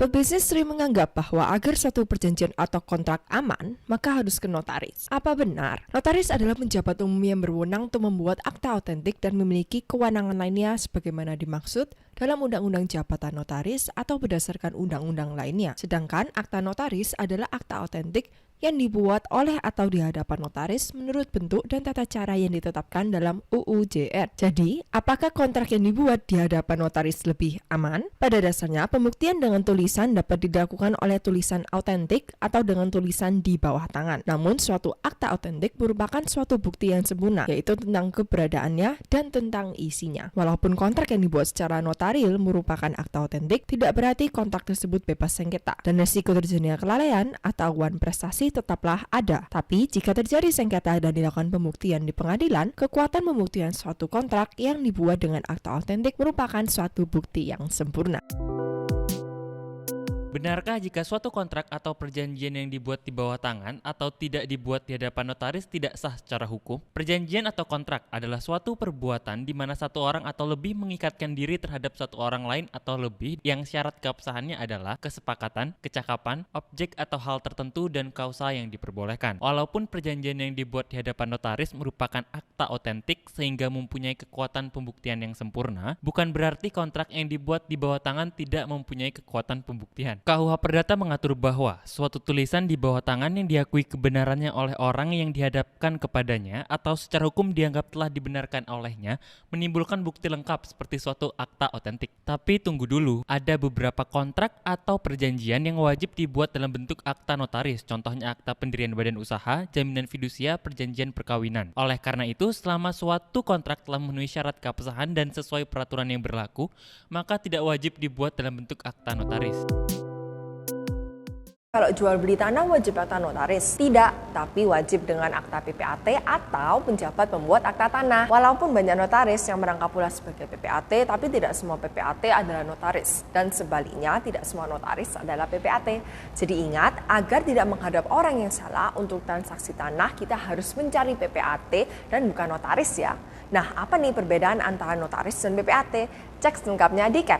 Pebisnis sering menganggap bahwa agar suatu perjanjian atau kontrak aman, maka harus ke notaris. Apa benar? Notaris adalah pejabat umum yang berwenang untuk membuat akta otentik dan memiliki kewenangan lainnya sebagaimana dimaksud dalam Undang-Undang Jabatan Notaris atau berdasarkan undang-undang lainnya. Sedangkan akta notaris adalah akta otentik yang dibuat oleh atau di hadapan notaris menurut bentuk dan tata cara yang ditetapkan dalam UU JR. Jadi, apakah kontrak yang dibuat di hadapan notaris lebih aman? Pada dasarnya, pembuktian dengan tulisan dapat dilakukan oleh tulisan autentik atau dengan tulisan di bawah tangan. Namun, suatu akta otentik merupakan suatu bukti yang sempurna, yaitu tentang keberadaannya dan tentang isinya. Walaupun kontrak yang dibuat secara notaril merupakan akta otentik, tidak berarti kontrak tersebut bebas sengketa, dan risiko terjadinya kelalaian atau awan prestasi tetaplah ada. Tapi jika terjadi sengketa dan dilakukan pembuktian di pengadilan, kekuatan pembuktian suatu kontrak yang dibuat dengan akta otentik merupakan suatu bukti yang sempurna. Benarkah jika suatu kontrak atau perjanjian yang dibuat di bawah tangan atau tidak dibuat di hadapan notaris tidak sah secara hukum? Perjanjian atau kontrak adalah suatu perbuatan di mana satu orang atau lebih mengikatkan diri terhadap satu orang lain atau lebih yang syarat keabsahannya adalah kesepakatan, kecakapan, objek atau hal tertentu dan kausa yang diperbolehkan. Walaupun perjanjian yang dibuat di hadapan notaris merupakan akta otentik sehingga mempunyai kekuatan pembuktian yang sempurna, bukan berarti kontrak yang dibuat di bawah tangan tidak mempunyai kekuatan pembuktian. KUH Perdata mengatur bahwa suatu tulisan di bawah tangan yang diakui kebenarannya oleh orang yang dihadapkan kepadanya atau secara hukum dianggap telah dibenarkan olehnya menimbulkan bukti lengkap seperti suatu akta otentik. Tapi tunggu dulu, ada beberapa kontrak atau perjanjian yang wajib dibuat dalam bentuk akta notaris, contohnya akta pendirian badan usaha, jaminan fidusia, perjanjian perkawinan. Oleh karena itu, selama suatu kontrak telah memenuhi syarat keabsahan dan sesuai peraturan yang berlaku, maka tidak wajib dibuat dalam bentuk akta notaris. Kalau jual beli tanah wajib akta notaris? Tidak, tapi wajib dengan akta PPAT atau penjabat pembuat akta tanah. Walaupun banyak notaris yang merangkap pula sebagai PPAT, tapi tidak semua PPAT adalah notaris. Dan sebaliknya, tidak semua notaris adalah PPAT. Jadi ingat, agar tidak menghadap orang yang salah untuk transaksi tanah, kita harus mencari PPAT dan bukan notaris ya. Nah, apa nih perbedaan antara notaris dan PPAT? Cek selengkapnya di